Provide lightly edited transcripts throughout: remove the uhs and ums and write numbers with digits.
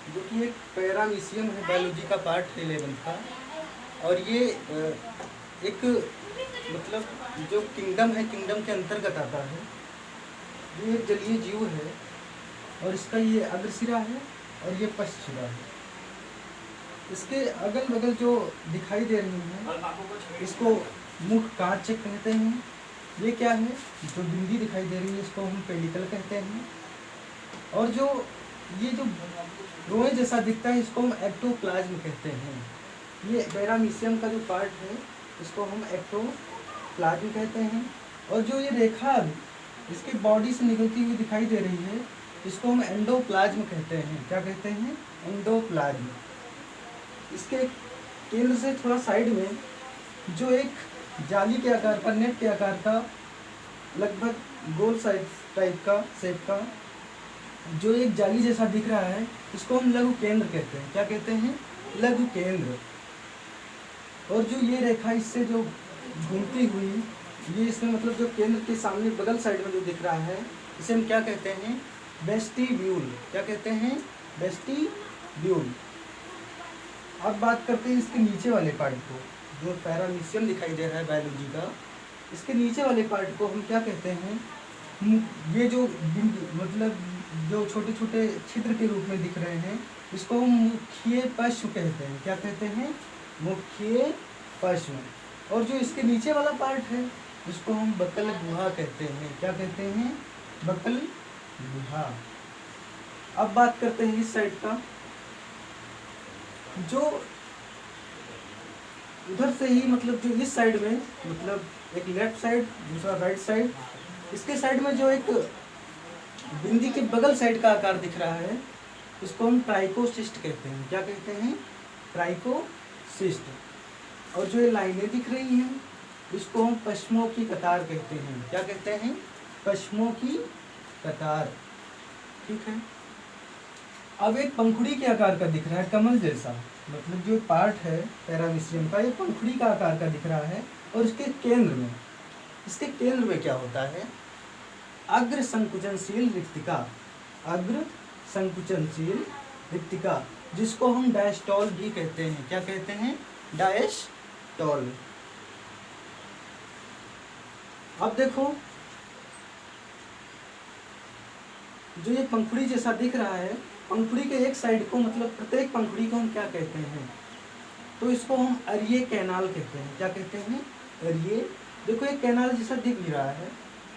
जो कि एक पैरामीशियम है, बायोलॉजी का पार्ट है 11th का। और ये एक मतलब जो किंगडम है, किंगडम के अंतर्गत आता है। ये एक जलीय जीव है और इसका ये अग्रशिरा है और ये पश्चशिरा है। इसके अगल बगल जो दिखाई दे रही है इसको मुख कांच कहते हैं। ये क्या है, जो बिंदी दिखाई दे रही है इसको हम पेडिकल कहते हैं। और जो ये जो रोए जैसा दिखता है इसको हम एक्टोप्लाज्म कहते हैं। ये पैरामीशियम का जो पार्ट है इसको हम एक्टोप्लाज्म कहते हैं। और जो ये रेखा इसकी बॉडी से निकलती हुई दिखाई दे रही है इसको हम एंडोप्लाज्म कहते हैं। क्या कहते हैं? एंडोप्लाज्म। इसके केंद्र से थोड़ा साइड में जो एक जाली के आकार का, नेट के आकार का, लगभग गोल साइज टाइप का शेप का जो एक जाली जैसा दिख रहा है इसको हम लघु केंद्र कहते हैं। क्या कहते हैं? लघु केंद्र। और जो ये रेखा इससे जो घूमती हुई, ये इसमें मतलब जो केंद्र के सामने बगल साइड में जो दिख रहा है इसे हम क्या कहते हैं? वेस्टिब्यूल। क्या कहते हैं? वेस्टिब्यूल। अब बात करते हैं इसके नीचे वाले पार्ट को, जो पैरामीशियम दिखाई दे रहा है बायोलॉजी का। इसके नीचे वाले पार्ट को हम क्या कहते हैं? ये जो मतलब जो छोटे छोटे छिद्र के रूप में दिख रहे हैं इसको हम मुख्य पश्म कहते हैं। क्या कहते हैं? मुख्य पश्म। और जो इसके नीचे वाला पार्ट है इसको हम बकल गुहा कहते हैं। क्या कहते हैं? बकल गुहा। अब बात करते हैं इस साइड का, जो उधर से ही मतलब जो इस साइड में मतलब एक लेफ्ट साइड दूसरा राइट साइड, इसके साइड में जो एक बिंदी के बगल साइड का आकार दिख रहा है इसको हम ट्राइकोसिस्ट कहते हैं। क्या कहते हैं? ट्राइकोसिस्ट। और जो ये लाइनें दिख रही हैं इसको हम पश्मों की कतार कहते हैं। क्या कहते हैं? पश्मों की कतार। ठीक है। अब एक पंखुड़ी के आकार का दिख रहा है, कमल जैसा, मतलब जो पार्ट है पैरामीशियम का ये पंखुड़ी का आकार का दिख रहा है। और इसके केंद्र में क्या होता है? अग्र संकुचनशील रिक्तिका। अग्र संकुचनशील रिक्तिका, जिसको हम डायस्टॉल भी कहते हैं। क्या कहते हैं? डायस्टॉल। अब देखो, जो ये पंखुड़ी जैसा दिख रहा है, पंखुड़ी के एक साइड को मतलब प्रत्येक पंखुड़ी को हम क्या कहते हैं? तो इसको हम अरिये कैनाल कहते हैं। क्या कहते हैं? अरिये। देखो एक कैनाल जैसा दिख भी रहा है,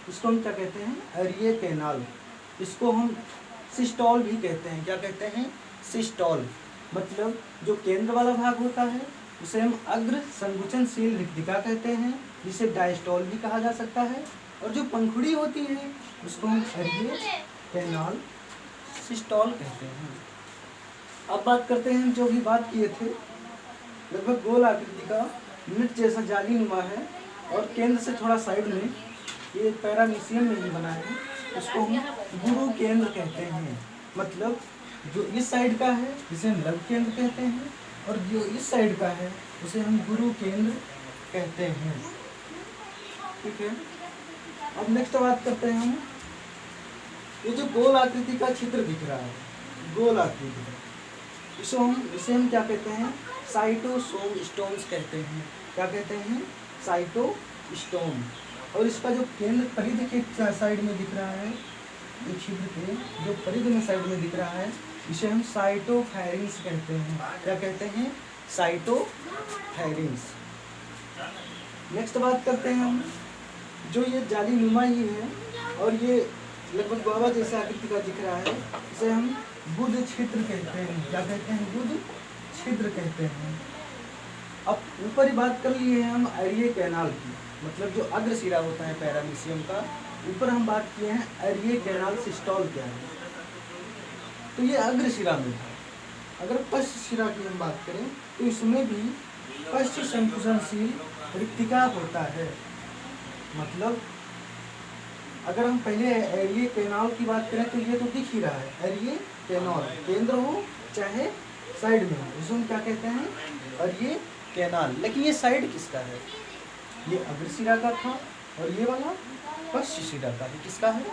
इसको हम क्या कहते हैं? अरिये कैनाल। इसको हम सिस्टॉल भी कहते हैं। क्या कहते हैं? सिस्टॉल। मतलब जो केंद्र वाला भाग होता है उसे हम अग्र संकुचनशील रिक्तिका कहते हैं, जिसे डायस्टॉल भी कहा जा सकता है। और जो पंखुड़ी होती है उसको हम अरिये कैनाल, सिस्टॉल कहते हैं। अब बात करते हैं, जो भी बात किए थे, लगभग गोल आकृति का नेट जैसा जाली नुमा है और केंद्र से थोड़ा साइड में ये पैरामीशियम में ही बना है, उसको हम गुरु केंद्र कहते हैं। मतलब जो इस साइड का है इसे हम लघु केंद्र कहते हैं और जो इस साइड का है उसे हम गुरु केंद्र कहते हैं। ठीक है। अब नेक्स्ट बात करते हैं हम, ये जो गोल आकृति का छिद्र दिख रहा है, गोल आकृति का, इसे हम क्या कहते हैं? साइटोसोम स्टोन्स कहते हैं। क्या कहते हैं? साइटोस्टोम। और इसका जो केंद्र परिधि के साइड में दिख रहा है, ये छिद्र के जो परिधि में साइड में दिख रहा है इसे हम साइटोफेरिंग्स कहते हैं। क्या कहते हैं? साइटोफेरिंग्स। नेक्स्ट बात करते हैं हम, जो ये जाली नुमा ही है और ये लगभग गुआवा जैसे आकृति का दिख रहा है, इसे हम बुध छिद्र कहते हैं। क्या कहते हैं? बुध छिद्र कहते हैं। अब ऊपर ही बात कर लिए हैं हम अरिये कैनाल की, मतलब जो अग्रशिरा होता है पैरामीशियम का। ऊपर हम बात किए हैं अरिये कैनाल सिस्टॉल क्या है, तो ये अग्रशिरा में था। अगर पश्च शिरा की हम बात करें तो इसमें भी पश्च संकुचनशील रिक्तिका होता है। मतलब अगर हम पहले एरिये कैनाल की बात करें तो ये तो दिख ही रहा है, एरिये कैनाल, केंद्र हो चाहे साइड में हो, इसको हम क्या कहते हैं? एरिये कैनाल। लेकिन ये साइड किसका है? ये अग्रशिरा का था और ये वाला पश्च शिरा का है। किसका है?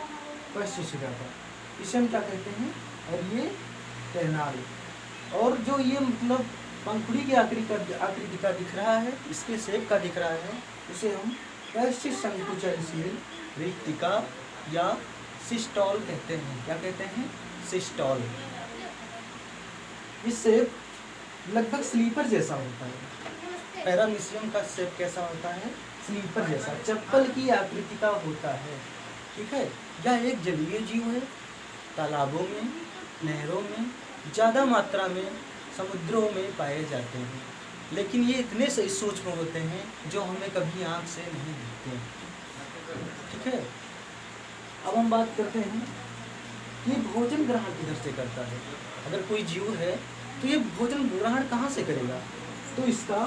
पश्च शिरा का। इसे हम क्या कहते हैं? एरिये कैनाल। और जो ये मतलब पंखुड़ी की आकृति का दिख रहा है, इसके शेप का दिख रहा है, उसे हम वैश्य संकुचनशील रिक्तिका या सिस्टॉल कहते हैं। क्या कहते हैं? सिस्टॉल। इस शेप लगभग स्लीपर जैसा होता है। पैरामीशियम का शेप कैसा होता है? स्लीपर जैसा, चप्पल की आकृति का होता है। ठीक है। यह एक जलीय जीव है। तालाबों में, नहरों में, ज़्यादा मात्रा में समुद्रों में पाए जाते हैं, लेकिन ये इतने से सूक्ष्म होते हैं जो हमें कभी आँख से नहीं दिखते। ठीक है। अब हम बात करते हैं कि भोजन ग्रहण किधर से करता है। अगर कोई जीव है तो ये भोजन ग्रहण कहाँ से करेगा? तो इसका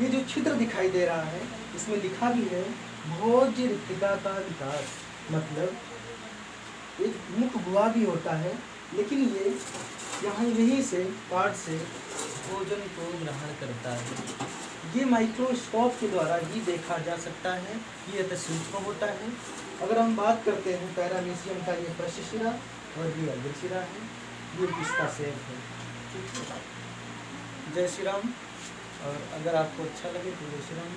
ये जो छिद्र दिखाई दे रहा है, इसमें लिखा भी है भोज्य रिक्तिका का विकास, मतलब एक मुख गुहा भी होता है, लेकिन ये यहाँ यहीं से पार्ट से भोजन को ग्रहण करता है। ये माइक्रोस्कोप के द्वारा ही देखा जा सकता है, ये अति सूक्ष्म होता है। अगर हम बात करते हैं पैरामीशियम का, ये पृष्ठशिरा और ये अग्रशिरा है, ये इसका शेप है। ठीक है। जय श्री राम। और अगर आपको अच्छा लगे तो जय श्री राम।